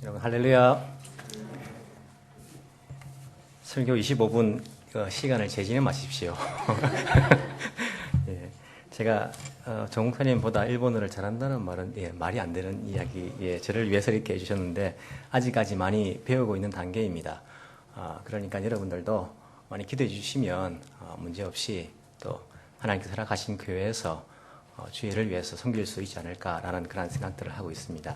여러분 할렐루야. 설교 25분 시간을 재진해 마십시오. 예, 제가 정 목사님보다 일본어를 잘한다는 말은 말이 안 되는 이야기, 저를 위해서 이렇게 해주셨는데 아직까지 많이 배우고 있는 단계입니다. 그러니까 여러분들도 많이 기도해 주시면 문제없이 또 하나님께서 허락하신 교회에서 주의를 위해서 섬길 수 있지 않을까라는 그런 생각들을 하고 있습니다.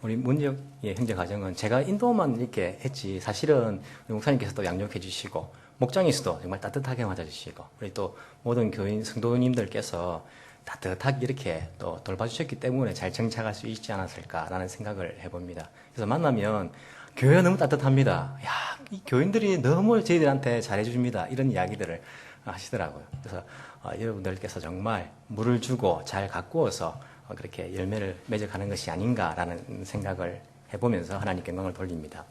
우리 문지역의 형제 가정은 제가 인도만 이렇게 했지 사실은 우리 목사님께서도 양육해 주시고 목장에서도 정말 따뜻하게 맞아주시고 우리 또 모든 교인 성도님들께서 따뜻하게 이렇게 또 돌봐주셨기 때문에 잘 정착할 수 있지 않았을까라는 생각을 해봅니다. 그래서 만나면 교회가 너무 따뜻합니다. 야, 이 교인들이 너무 저희들한테 잘해줍니다. 이런 이야기들을 하시더라고요. 그래서 여러분들께서 정말 물을 주고 잘 가꾸어서 그렇게 열매를 맺어가는 것이 아닌가라는 생각을 해보면서 하나님께 영광을 돌립니다.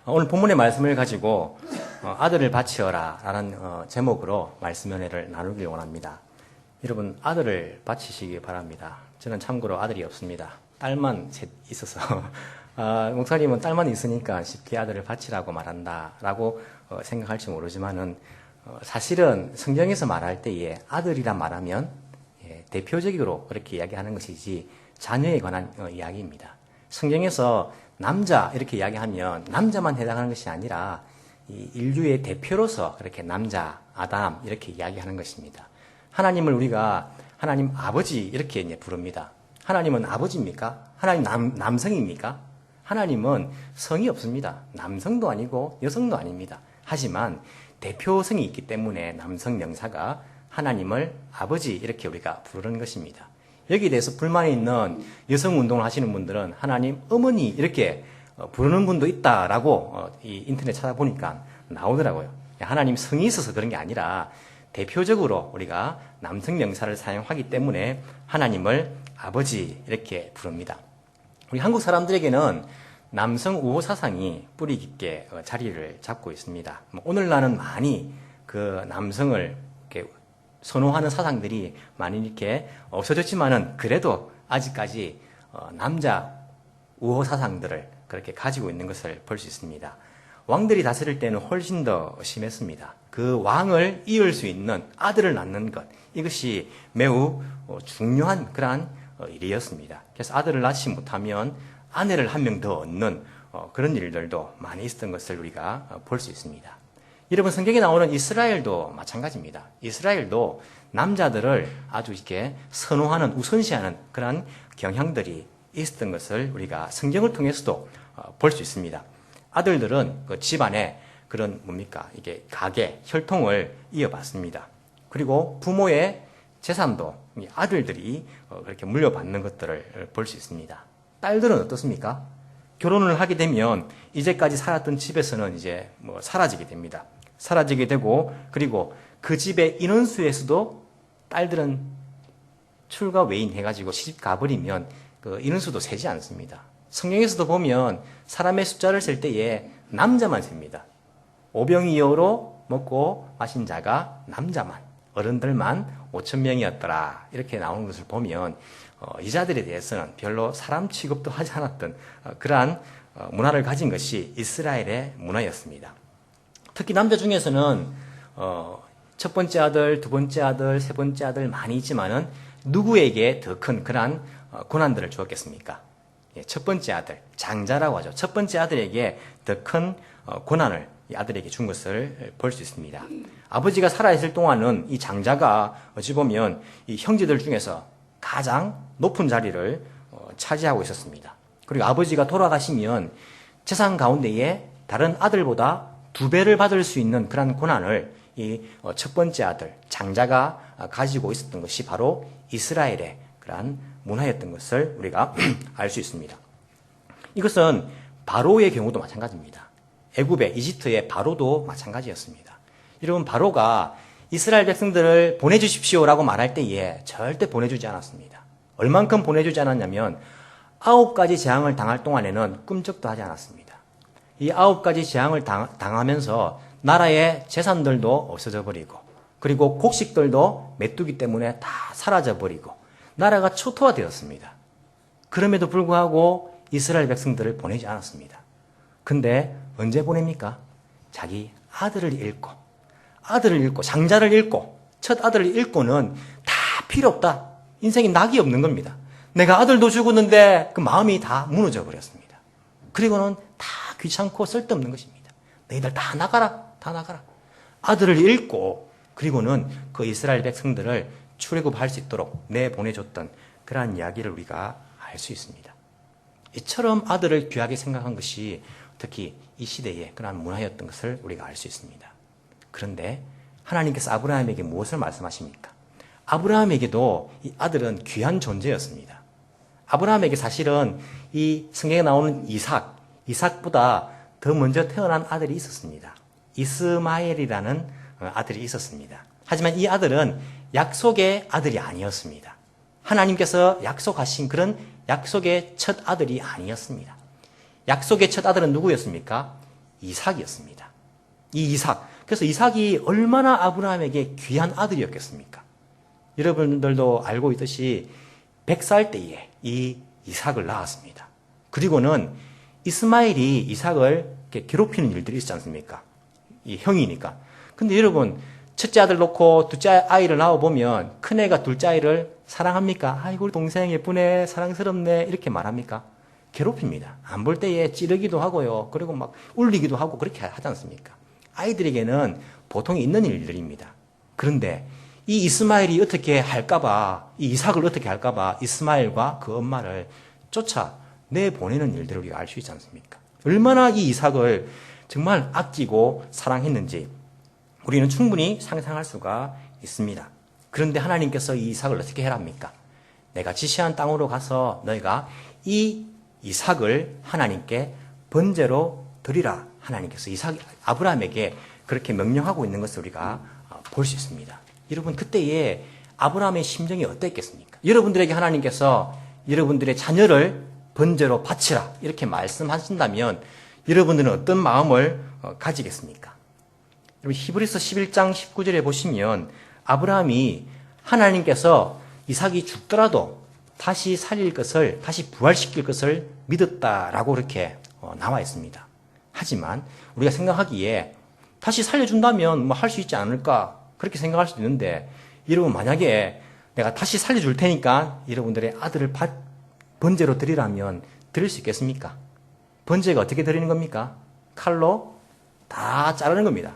오늘 본문의 말씀을 가지고 아들을 바치어라 라는 제목으로 말씀 연회를 나누길 원합니다. 여러분 아들을 바치시기 바랍니다. 저는 참고로 아들이 없습니다. 딸만 셋 있어서 목사님은 딸만 있으니까 쉽게 아들을 바치라고 말한다 라고 생각할지 모르지만은 사실은 성경에서 말할 때에 아들이란 말하면 대표적으로 그렇게 이야기하는 것이지 자녀에 관한 이야기입니다. 성경에서 남자 이렇게 이야기하면 남자만 해당하는 것이 아니라 이 인류의 대표로서 그렇게 남자, 아담 이렇게 이야기하는 것입니다. 하나님을 우리가 하나님 아버지 이렇게 부릅니다. 하나님은 아버지입니까? 하나님 남성입니까? 하나님은 성이 없습니다. 남성도 아니고 여성도 아닙니다. 하지만 대표성이 있기 때문에 남성 명사가 하나님을 아버지 이렇게 우리가 부르는 것입니다. 여기에 대해서 불만이 있는 여성운동을 하시는 분들은 하나님 어머니 이렇게 부르는 분도 있다라고 이 인터넷 찾아보니까 나오더라고요. 하나님 성이 있어서 그런 게 아니라 대표적으로 우리가 남성 명사를 사용하기 때문에 하나님을 아버지 이렇게 부릅니다. 우리 한국 사람들에게는 남성 우호 사상이 뿌리 깊게 자리를 잡고 있습니다. 오늘날은 많이 그 남성을 이렇게 선호하는 사상들이 많이 이렇게 없어졌지만은 그래도 아직까지 남자 우호 사상들을 그렇게 가지고 있는 것을 볼 수 있습니다. 왕들이 다스릴 때는 훨씬 더 심했습니다. 그 왕을 이을 수 있는 아들을 낳는 것 이것이 매우 중요한 그러한 일이었습니다. 그래서 아들을 낳지 못하면 아내를 한 명 더 얻는 그런 일들도 많이 있었던 것을 우리가 볼 수 있습니다. 여러분 성경에 나오는 이스라엘도 마찬가지입니다. 이스라엘도 남자들을 아주 이렇게 선호하는 우선시하는 그런 경향들이 있었던 것을 우리가 성경을 통해서도 볼 수 있습니다. 아들들은 그 집안에 그런 이게 가계 혈통을 이어받습니다. 그리고 부모의 재산도 아들들이 그렇게 물려받는 것들을 볼 수 있습니다. 딸들은 어떻습니까? 결혼을 하게 되면 이제까지 살았던 집에서는 이제 사라지게 됩니다. 사라지게 되고 그리고 그 집의 인원수에서도 딸들은 출가 외인 해가지고 시집 가버리면 그 인원수도 세지 않습니다. 성경에서도 보면 사람의 숫자를 셀 때에 남자만 셉니다. 오병이어로 먹고 마신 자가 남자만 어른들만 5,000명이었더라 이렇게 나오는 것을 보면 여자들에 대해서는 별로 사람 취급도 하지 않았던 그러한 문화를 가진 것이 이스라엘의 문화였습니다. 특히 남자 중에서는 첫 번째 아들, 두 번째 아들, 세 번째 아들 많이 있지만은 누구에게 더 큰 그러한 고난들을 주었겠습니까? 첫 번째 아들, 장자라고 하죠. 첫 번째 아들에게 더 큰 고난을 이 아들에게 준 것을 볼 수 있습니다. 아버지가 살아있을 동안은 이 장자가 어찌 보면 이 형제들 중에서 가장 높은 자리를 차지하고 있었습니다. 그리고 아버지가 돌아가시면 재산 가운데에 다른 아들보다 2배를 받을 수 있는 그런 고난을 이 첫 번째 아들, 장자가 가지고 있었던 것이 바로 이스라엘의 그러한 문화였던 것을 우리가 알 수 있습니다. 이것은 바로의 경우도 마찬가지입니다. 애굽의 이집트의 바로도 마찬가지였습니다. 여러분 바로가 이스라엘 백성들을 보내주십시오라고 말할 때에 절대 보내주지 않았습니다. 얼만큼 보내주지 않았냐면 9가지 재앙을 당할 동안에는 꿈쩍도 하지 않았습니다. 이 9가지 재앙을 당하면서 나라의 재산들도 없어져 버리고 그리고 곡식들도 메뚜기 때문에 다 사라져 버리고 나라가 초토화되었습니다. 그럼에도 불구하고 이스라엘 백성들을 보내지 않았습니다. 근데 언제 보냅니까? 자기 아들을 잃고 장자를 잃고 첫 아들을 잃고는 다 필요 없다. 인생에 낙이 없는 겁니다. 내가 아들도 죽었는데 그 마음이 다 무너져 버렸습니다. 그리고는 다 귀찮고 쓸데없는 것입니다. 너희들 다 나가라. 아들을 잃고 그리고는 그 이스라엘 백성들을 출애굽할 수 있도록 내보내줬던 그러한 이야기를 우리가 알 수 있습니다. 이처럼 아들을 귀하게 생각한 것이 특히 이 시대의 그러한 문화였던 것을 우리가 알 수 있습니다. 그런데 하나님께서 아브라함에게 무엇을 말씀하십니까? 아브라함에게도 이 아들은 귀한 존재였습니다. 아브라함에게 사실은 이 성경에 나오는 이삭보다 더 먼저 태어난 아들이 있었습니다. 이스마엘이라는 아들이 있었습니다. 하지만 이 아들은 약속의 아들이 아니었습니다. 하나님께서 약속하신 그런 약속의 첫 아들이 아니었습니다. 약속의 첫 아들은 누구였습니까? 이삭이었습니다. 이 이삭. 그래서 이삭이 얼마나 아브라함에게 귀한 아들이었겠습니까? 여러분들도 알고 있듯이 100살 때에 이 이삭을 낳았습니다. 그리고는 이스마엘이 이삭을 이렇게 괴롭히는 일들이 있지 않습니까? 이 형이니까. 근데 여러분, 첫째 아들 놓고 둘째 아이를 낳아보면 큰애가 둘째 아이를 사랑합니까? 아이고, 우리 동생 예쁘네, 사랑스럽네, 이렇게 말합니까? 괴롭힙니다. 안 볼 때에 찌르기도 하고요. 그리고 막 울리기도 하고 그렇게 하지 않습니까? 아이들에게는 보통 있는 일들입니다. 그런데 이 이스마엘이 어떻게 할까봐, 이 이삭을 어떻게 할까봐 이스마엘과 그 엄마를 쫓아 내보내는 일들을 우리가 알 수 있지 않습니까? 얼마나 이 이삭을 정말 아끼고 사랑했는지 우리는 충분히 상상할 수가 있습니다. 그런데 하나님께서 이 이삭을 어떻게 해랍니까? 내가 지시한 땅으로 가서 너희가 이 이삭을 하나님께 번제로 드리라. 하나님께서 아브라함에게 그렇게 명령하고 있는 것을 우리가 볼 수 있습니다. 여러분, 그때의 아브라함의 심정이 어땠겠습니까? 여러분들에게 하나님께서 여러분들의 자녀를 번제로 바치라 이렇게 말씀하신다면 여러분들은 어떤 마음을 가지겠습니까? 여러분, 히브리서 11장 19절에 보시면 아브라함이 하나님께서 이삭이 죽더라도 다시 살릴 것을, 다시 부활시킬 것을 믿었다라고 그렇게 나와 있습니다. 하지만 우리가 생각하기에 다시 살려준다면 뭐 할 수 있지 않을까 그렇게 생각할 수도 있는데, 여러분, 만약에 내가 다시 살려줄 테니까 여러분들의 아들을 번제로 드리라면 드릴 수 있겠습니까? 번제가 어떻게 드리는 겁니까? 칼로 다 자르는 겁니다.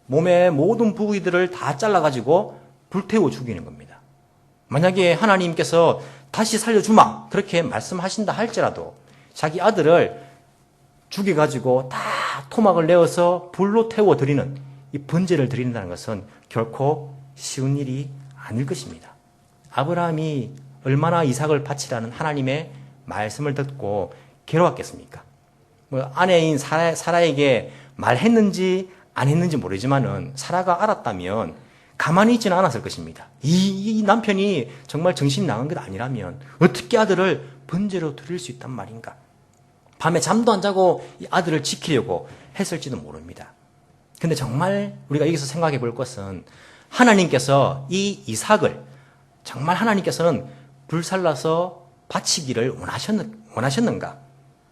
몸의 모든 부위들을 다 잘라가지고 불태워 죽이는 겁니다. 만약에 하나님께서 다시 살려주마 그렇게 말씀하신다 할지라도 자기 아들을 죽여가지고 다 토막을 내어서 불로 태워 드리는 이 번제를 드린다는 것은 결코 쉬운 일이 아닐 것입니다. 아브라함이 얼마나 이삭을 바치라는 하나님의 말씀을 듣고 괴로웠겠습니까? 아내인 사라에게 말했는지 안 했는지 모르지만은 사라가 알았다면 가만히 있지는 않았을 것입니다. 이 남편이 정말 정신이 나간 것 아니라면 어떻게 아들을 번제로 드릴 수 있단 말인가? 밤에 잠도 안 자고 이 아들을 지키려고 했을지도 모릅니다. 근데 정말 우리가 여기서 생각해 볼 것은 하나님께서 이 이삭을 정말 하나님께서는 불살라서 바치기를 원하셨는가?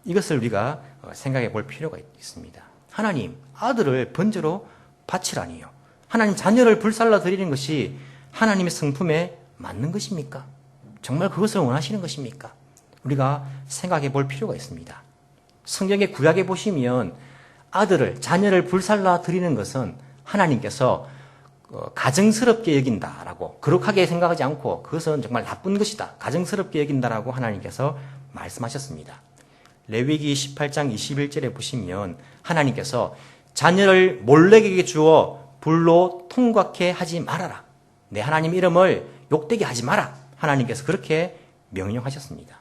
이것을 우리가 생각해 볼 필요가 있습니다. 하나님, 아들을 번제로 바치라니요. 하나님, 자녀를 불살라 드리는 것이 하나님의 성품에 맞는 것입니까? 정말 그것을 원하시는 것입니까? 우리가 생각해 볼 필요가 있습니다. 성경의 구약에 보시면 아들을, 자녀를 불살라 드리는 것은 하나님께서 가증스럽게 여긴다라고, 거룩하게 생각하지 않고 그것은 정말 나쁜 것이다, 가증스럽게 여긴다라고 하나님께서 말씀하셨습니다. 레위기 18장 21절에 보시면 하나님께서 자녀를 몰렉에게 주어 불로 통곽해 하지 말아라. 내 하나님 이름을 욕되게 하지 마라. 하나님께서 그렇게 명령하셨습니다.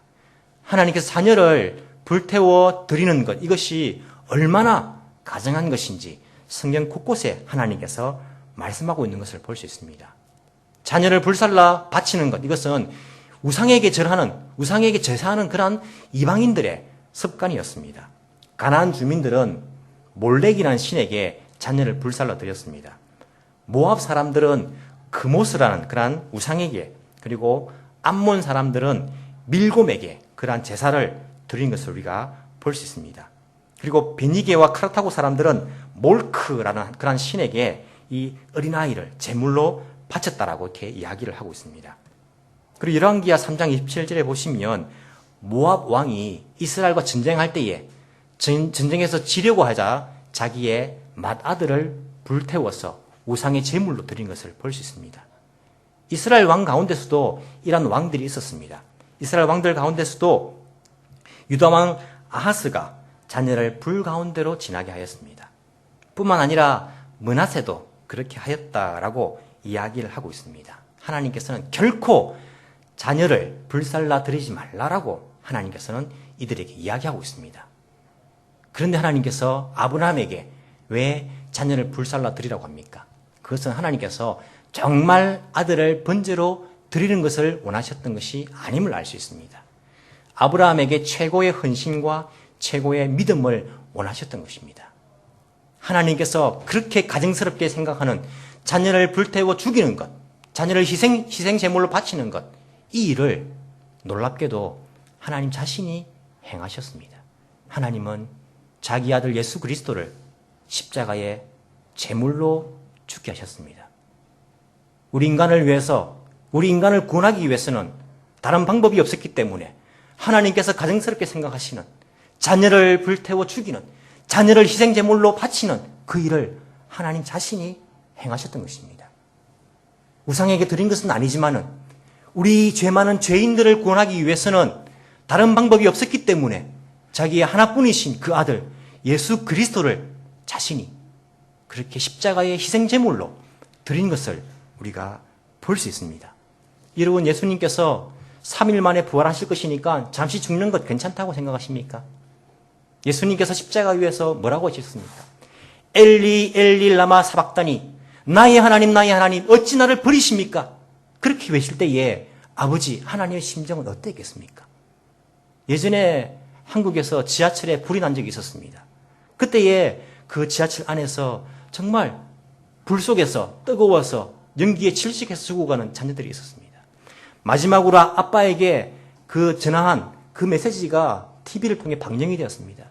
하나님께서 자녀를 불태워 드리는 것, 이것이 얼마나 가증한 것인지 성경 곳곳에 하나님께서 말씀하고 있는 것을 볼 수 있습니다. 자녀를 불살라 바치는 것, 이것은 우상에게 절하는, 우상에게 제사하는 그러한 이방인들의 습관이었습니다. 가나안 주민들은 몰렉이라는 신에게 자녀를 불살라 드렸습니다. 모압 사람들은 그모스라는 그러한 우상에게, 그리고 암몬 사람들은 밀곰에게 그러한 제사를 드리는 것을 우리가 볼 수 있습니다. 그리고 베니게와 카르타고 사람들은 몰크라는 그런 신에게 이 어린아이를 제물로 바쳤다라고 이렇게 이야기를 하고 있습니다. 그리고 열왕기하 3장 27절에 보시면 모압 왕이 이스라엘과 전쟁할 때에 전쟁에서 지려고 하자 자기의 맏아들을 불태워서 우상의 제물로 드린 것을 볼 수 있습니다. 이스라엘 왕 가운데서도 이러한 왕들이 있었습니다. 이스라엘 왕들 가운데서도 유다 왕 아하스가 자녀를 불 가운데로 지나게 하였습니다. 뿐만 아니라 므낫세도 그렇게 하였다라고 이야기를 하고 있습니다. 하나님께서는 결코 자녀를 불살라 드리지 말라라고 하나님께서는 이들에게 이야기하고 있습니다. 그런데 하나님께서 아브라함에게 왜 자녀를 불살라 드리라고 합니까? 그것은 하나님께서 정말 아들을 번제로 드리는 것을 원하셨던 것이 아님을 알 수 있습니다. 아브라함에게 최고의 헌신과 최고의 믿음을 원하셨던 것입니다. 하나님께서 그렇게 가증스럽게 생각하는 자녀를 불태워 죽이는 것, 자녀를 희생 제물로 바치는 것, 이 일을 놀랍게도 하나님 자신이 행하셨습니다. 하나님은 자기 아들 예수 그리스도를 십자가에 제물로 죽게 하셨습니다. 우리 인간을 위해서, 우리 인간을 구원하기 위해서는 다른 방법이 없었기 때문에 하나님께서 가증스럽게 생각하시는 자녀를 불태워 죽이는, 자녀를 희생 제물로 바치는 그 일을 하나님 자신이 행하셨던 것입니다. 우상에게 드린 것은 아니지만은 우리 죄 많은 죄인들을 구원하기 위해서는 다른 방법이 없었기 때문에 자기의 하나뿐이신 그 아들 예수 그리스도를 자신이 그렇게 십자가의 희생 제물로 드린 것을 우리가 볼 수 있습니다. 여러분, 예수님께서 3일 만에 부활하실 것이니까 잠시 죽는 것 괜찮다고 생각하십니까? 예수님께서 십자가 위에서 뭐라고 하셨습니까? 엘리 엘리 라마 사박다니, 나의 하나님 어찌 나를 버리십니까? 그렇게 외칠 때에 아버지 하나님의 심정은 어땠겠습니까? 예전에 한국에서 지하철에 불이 난 적이 있었습니다. 그때에 그 지하철 안에서 정말 불 속에서 뜨거워서 연기에 질식해서 죽어가는 자녀들이 있었습니다. 마지막으로 아빠에게 그 전화한 그 메시지가 TV를 통해 방영이 되었습니다.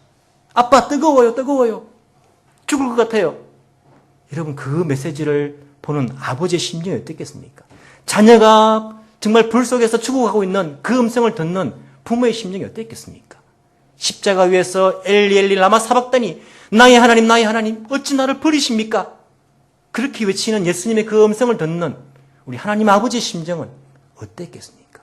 아빠 뜨거워요. 죽을 것 같아요. 여러분, 그 메시지를 보는 아버지의 심정이 어떻겠습니까? 자녀가 정말 불 속에서 죽어가고 있는 그 음성을 듣는 부모의 심정이 어떻겠습니까? 십자가 위에서 엘리 엘리 라마 사박다니, 나의 하나님 어찌 나를 버리십니까? 그렇게 외치는 예수님의 그 음성을 듣는 우리 하나님 아버지의 심정은 어땠겠습니까?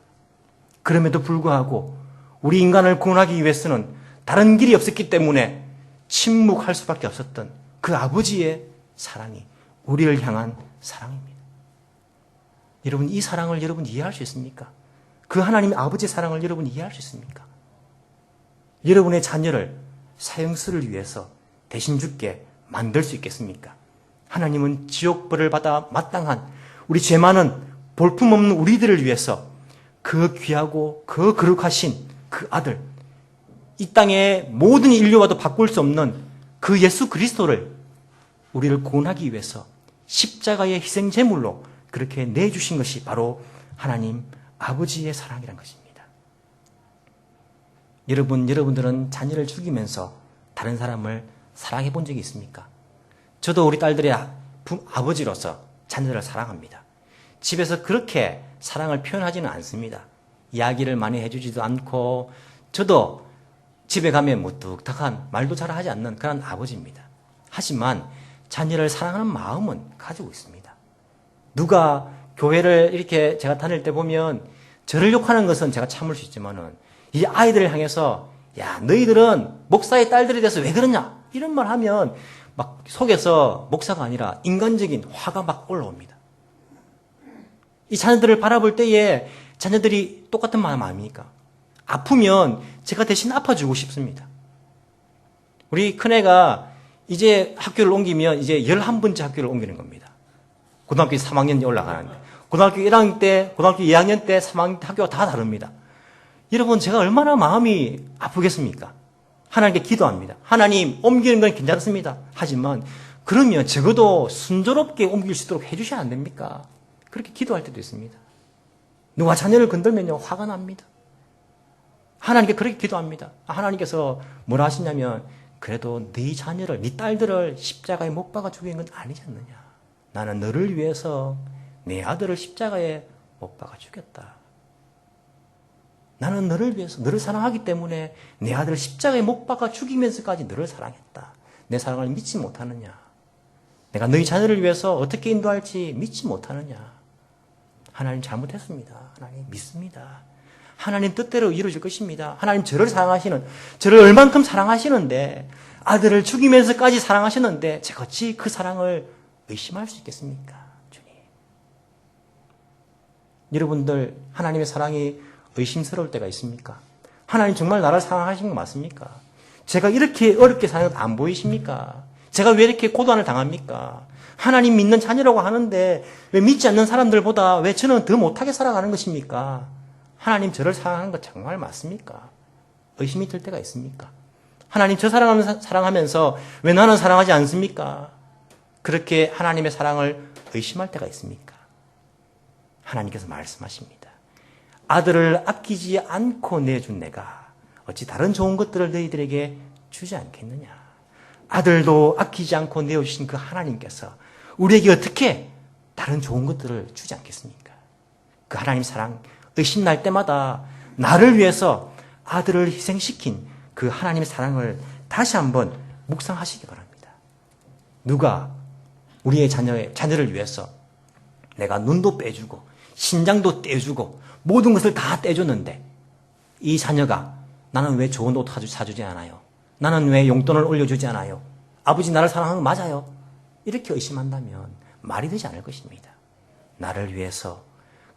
그럼에도 불구하고 우리 인간을 구원하기 위해서는 다른 길이 없었기 때문에 침묵할 수밖에 없었던 그 아버지의 사랑이 우리를 향한 사랑입니다. 여러분, 이 사랑을 여러분 이해할 수 있습니까? 그 하나님 아버지의 사랑을 여러분 이해할 수 있습니까? 여러분의 자녀를 사형수를 위해서 대신 죽게 만들 수 있겠습니까? 하나님은 지옥벌을 받아 마땅한 우리 죄 많은 볼품없는 우리들을 위해서 그 귀하고 그 거룩하신 그 아들, 이 땅의 모든 인류와도 바꿀 수 없는 그 예수 그리스도를 우리를 구원하기 위해서 십자가의 희생 제물로 그렇게 내주신 것이 바로 하나님 아버지의 사랑이란 것입니다. 여러분들은 자녀를 죽이면서 다른 사람을 사랑해 본 적이 있습니까? 저도 우리 딸들의 아버지로서 자녀를 사랑합니다. 집에서 그렇게 사랑을 표현하지는 않습니다. 이야기를 많이 해주지도 않고, 저도 집에 가면 무뚝뚝한 말도 잘 하지 않는 그런 아버지입니다. 하지만 자녀를 사랑하는 마음은 가지고 있습니다. 누가 교회를 이렇게 제가 다닐 때 보면 저를 욕하는 것은 제가 참을 수 있지만은 이 아이들을 향해서 야, 너희들은 목사의 딸들에 대해서 왜 그러냐? 이런 말 하면 막 속에서 목사가 아니라 인간적인 화가 막 올라옵니다. 이 자녀들을 바라볼 때에 자녀들이 똑같은 마음 아닙니까? 아프면 제가 대신 아파주고 싶습니다. 우리 큰애가 이제 학교를 옮기면 이제 11번째 학교를 옮기는 겁니다. 고등학교 3학년이 올라가는데. 고등학교 1학년 때, 고등학교 2학년 때, 3학년 때 학교가 다 다릅니다. 여러분, 제가 얼마나 마음이 아프겠습니까? 하나님께 기도합니다. 하나님, 옮기는 건 괜찮습니다. 하지만, 그러면 적어도 순조롭게 옮길 수 있도록 해주셔야 안 됩니까? 그렇게 기도할 때도 있습니다. 누가 자녀를 건들면요, 화가 납니다. 하나님께 그렇게 기도합니다. 하나님께서 뭐라 하시냐면 그래도 네 자녀를, 네 딸들을 십자가에 못 박아 죽인 건 아니지 않느냐. 나는 너를 위해서 내 아들을 십자가에 못 박아 죽였다. 나는 너를 위해서, 너를 사랑하기 때문에 내 아들을 십자가에 못 박아 죽이면서까지 너를 사랑했다. 내 사랑을 믿지 못하느냐. 내가 너희 자녀를 위해서 어떻게 인도할지 믿지 못하느냐. 하나님 잘못했습니다. 하나님 믿습니다. 하나님 뜻대로 이루어질 것입니다. 하나님 저를 사랑하시는, 저를 얼만큼 사랑하시는데, 아들을 죽이면서까지 사랑하시는데, 제가 어찌 그 사랑을 의심할 수 있겠습니까? 주님. 여러분들, 하나님의 사랑이 의심스러울 때가 있습니까? 하나님 정말 나를 사랑하신 거 맞습니까? 제가 이렇게 어렵게 사는 것 안 보이십니까? 제가 왜 이렇게 고난을 당합니까? 하나님 믿는 자녀라고 하는데 왜 믿지 않는 사람들보다 왜 저는 더 못하게 살아가는 것입니까? 하나님 저를 사랑하는 것 정말 맞습니까? 의심이 들 때가 있습니까? 하나님 저 사랑하면서 왜 나는 사랑하지 않습니까? 그렇게 하나님의 사랑을 의심할 때가 있습니까? 하나님께서 말씀하십니다. 아들을 아끼지 않고 내준 내가 어찌 다른 좋은 것들을 너희들에게 주지 않겠느냐. 아들도 아끼지 않고 내어주신 그 하나님께서 우리에게 어떻게 다른 좋은 것들을 주지 않겠습니까? 그 하나님 사랑 의심날 때마다 나를 위해서 아들을 희생시킨 그 하나님의 사랑을 다시 한번 묵상하시기 바랍니다. 누가 우리의 자녀를 위해서 내가 눈도 빼주고 신장도 떼주고 모든 것을 다 떼줬는데 이 자녀가 나는 왜 좋은 옷 사주지 않아요? 나는 왜 용돈을 올려주지 않아요? 아버지 나를 사랑하는 거 맞아요? 이렇게 의심한다면 말이 되지 않을 것입니다. 나를 위해서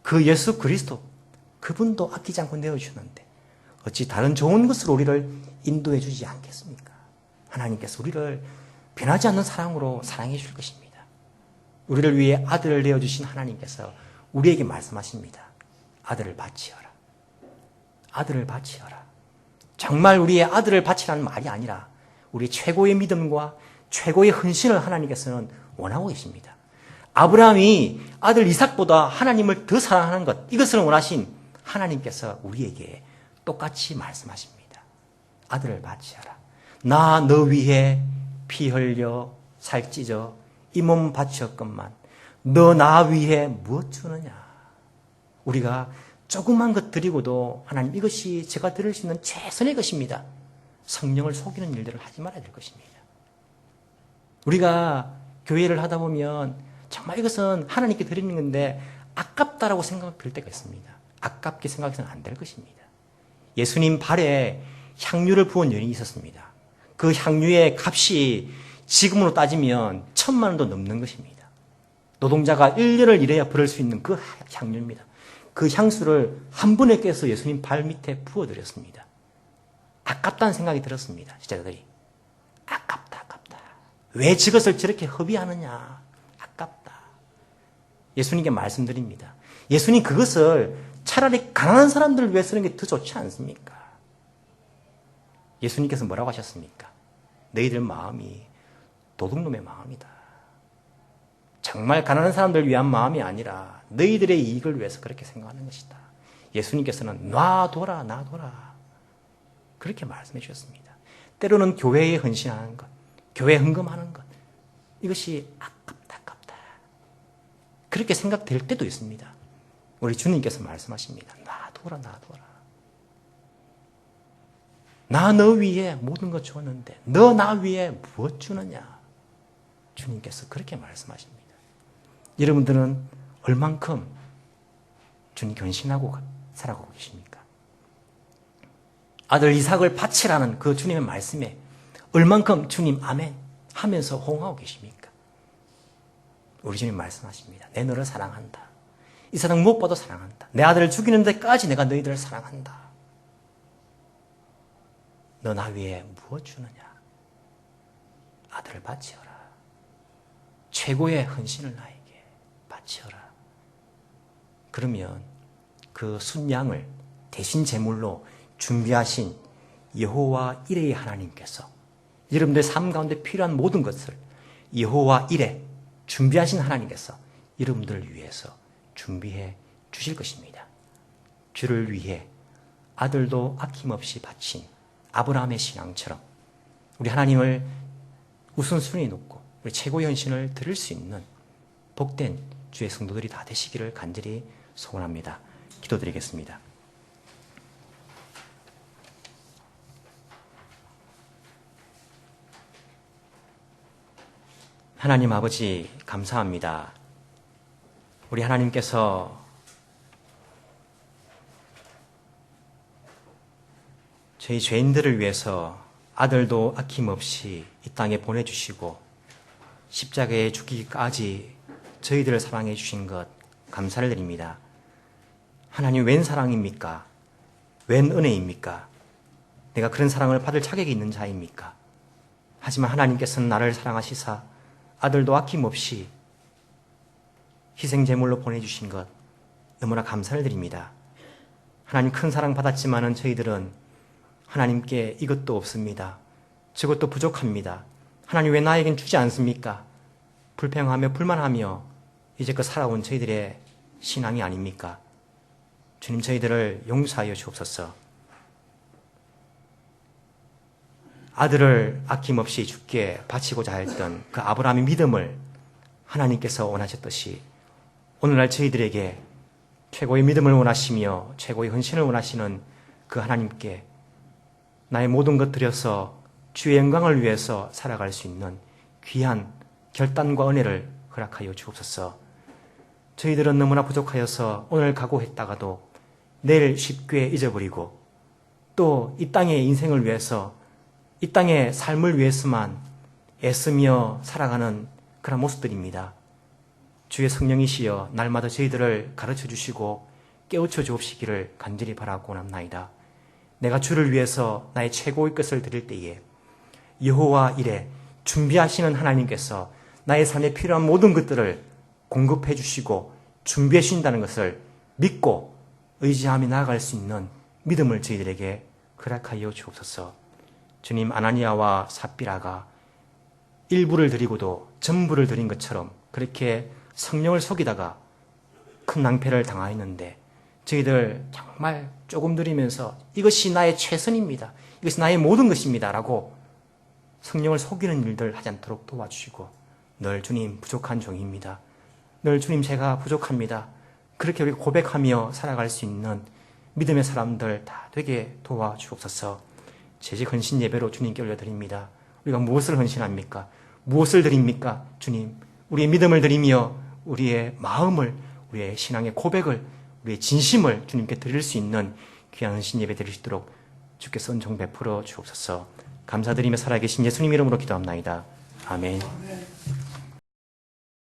그 예수 그리스도 그분도 아끼지 않고 내어주는데 어찌 다른 좋은 것으로 우리를 인도해 주지 않겠습니까? 하나님께서 우리를 변하지 않는 사랑으로 사랑해 줄 것입니다. 우리를 위해 아들을 내어주신 하나님께서 우리에게 말씀하십니다. 아들을 바치어라. 아들을 바치어라. 정말 우리의 아들을 바치라는 말이 아니라 우리 최고의 믿음과 최고의 헌신을 하나님께서는 원하고 계십니다. 아브라함이 아들 이삭보다 하나님을 더 사랑하는 것, 이것을 원하신 하나님께서 우리에게 똑같이 말씀하십니다. 아들을 바치어라. 나 너 위해 피 흘려 살찌져 이 몸 바치었건만 너 나 위해 무엇 주느냐. 우리가 조그만 것 드리고도 하나님 이것이 제가 드릴 수 있는 최선의 것입니다. 성령을 속이는 일들을 하지 말아야 될 것입니다. 우리가 교회를 하다 보면 정말 이것은 하나님께 드리는 건데 아깝다라고 생각이 들 때가 있습니다. 아깝게 생각해서는 안 될 것입니다. 예수님 발에 향유를 부은 여인이 있었습니다. 그 향유의 값이 지금으로 따지면 1,000만 원도 넘는 것입니다. 노동자가 1년을 일해야 벌을 수 있는 그 향유입니다. 그 향수를 한 번에 깨서 예수님 발 밑에 부어드렸습니다. 아깝다는 생각이 들었습니다. 제자들이. 아깝다. 왜 저것을 저렇게 허비하느냐. 아깝다. 예수님께 말씀드립니다. 예수님 그것을 차라리 가난한 사람들을 위해 쓰는 게 더 좋지 않습니까? 예수님께서 뭐라고 하셨습니까? 너희들 마음이 도둑놈의 마음이다. 정말 가난한 사람들을 위한 마음이 아니라 너희들의 이익을 위해서 그렇게 생각하는 것이다. 예수님께서는 놔둬라. 그렇게 말씀해 주셨습니다. 때로는 교회에 헌신하는 것, 교회에 헌금하는 것, 이것이 아깝다. 그렇게 생각될 때도 있습니다. 우리 주님께서 말씀하십니다. 놔둬라. 나 너 위에 모든 것 주었는데 너 나 위에 무엇 주느냐. 주님께서 그렇게 말씀하십니다. 여러분들은 얼만큼 주님 견신하고 살아가고 계십니까? 아들 이삭을 바치라는 그 주님의 말씀에 얼만큼 주님 아멘 하면서 호응하고 계십니까? 우리 주님 말씀하십니다. 내 너를 사랑한다. 이 사랑 무엇보다 사랑한다. 내 아들을 죽이는 데까지 내가 너희들을 사랑한다. 너 나 위에 무엇 주느냐? 아들을 바치어라. 최고의 헌신을 나에게 바치어라. 그러면 그 순양을 대신 제물로 준비하신 여호와 이레의 하나님께서 여러분들의 삶 가운데 필요한 모든 것을 여호와 이레 준비하신 하나님께서 여러분들을 위해서 준비해 주실 것입니다. 주를 위해 아들도 아낌없이 바친 아브라함의 신앙처럼 우리 하나님을 우선순위 놓고 우리 최고의 헌신을 드릴 수 있는 복된 주의 성도들이 다 되시기를 간절히 소원합니다. 기도드리겠습니다. 하나님 아버지 감사합니다. 우리 하나님께서 저희 죄인들을 위해서 아들도 아낌없이 이 땅에 보내주시고 십자가에 죽기까지 저희들을 사랑해 주신 것 감사를 드립니다. 하나님 웬 사랑입니까? 웬 은혜입니까? 내가 그런 사랑을 받을 자격이 있는 자입니까? 하지만 하나님께서는 나를 사랑하시사 아들도 아낌없이 희생제물로 보내주신 것 너무나 감사를 드립니다. 하나님 큰 사랑 받았지만은 저희들은 하나님께 이것도 없습니다. 저것도 부족합니다. 하나님 왜 나에겐 주지 않습니까? 불평하며 불만하며 이제껏 살아온 저희들의 신앙이 아닙니까? 주님 저희들을 용서하여 주옵소서. 아들을 아낌없이 주께 바치고자 했던 그 아브라함의 믿음을 하나님께서 원하셨듯이 오늘날 저희들에게 최고의 믿음을 원하시며 최고의 헌신을 원하시는 그 하나님께 나의 모든 것 들여서 주의 영광을 위해서 살아갈 수 있는 귀한 결단과 은혜를 허락하여 주옵소서. 저희들은 너무나 부족하여서 오늘 각오했다가도 내일 쉽게 잊어버리고 또 이 땅의 인생을 위해서 이 땅의 삶을 위해서만 애쓰며 살아가는 그런 모습들입니다. 주의 성령이시여 날마다 저희들을 가르쳐 주시고 깨우쳐 주옵시기를 간절히 바라고 남나이다. 내가 주를 위해서 나의 최고의 것을 드릴 때에 여호와 이레 준비하시는 하나님께서 나의 삶에 필요한 모든 것들을 공급해 주시고 준비해 주신다는 것을 믿고 의지하며 나아갈 수 있는 믿음을 저희들에게 허락하여 주옵소서. 주님, 아나니아와 삽비라가 일부를 드리고도 전부를 드린 것처럼 그렇게 성령을 속이다가 큰 낭패를 당하였는데 저희들 정말 조금 드리면서 이것이 나의 최선입니다. 이것이 나의 모든 것입니다. 라고 성령을 속이는 일들 하지 않도록 도와주시고 늘 주님 부족한 종입니다. 늘 주님 제가 부족합니다. 그렇게 우리가 고백하며 살아갈 수 있는 믿음의 사람들 다 되게 도와주옵소서. 재직 헌신 예배로 주님께 올려드립니다. 우리가 무엇을 헌신합니까? 무엇을 드립니까? 주님, 우리의 믿음을 드리며 우리의 마음을, 우리의 신앙의 고백을, 우리의 진심을 주님께 드릴 수 있는 귀한 헌신 예배 드릴 수 있도록 주께서 은총 베풀어 주옵소서. 감사드리며 살아계신 예수님 이름으로 기도합나이다. 아멘.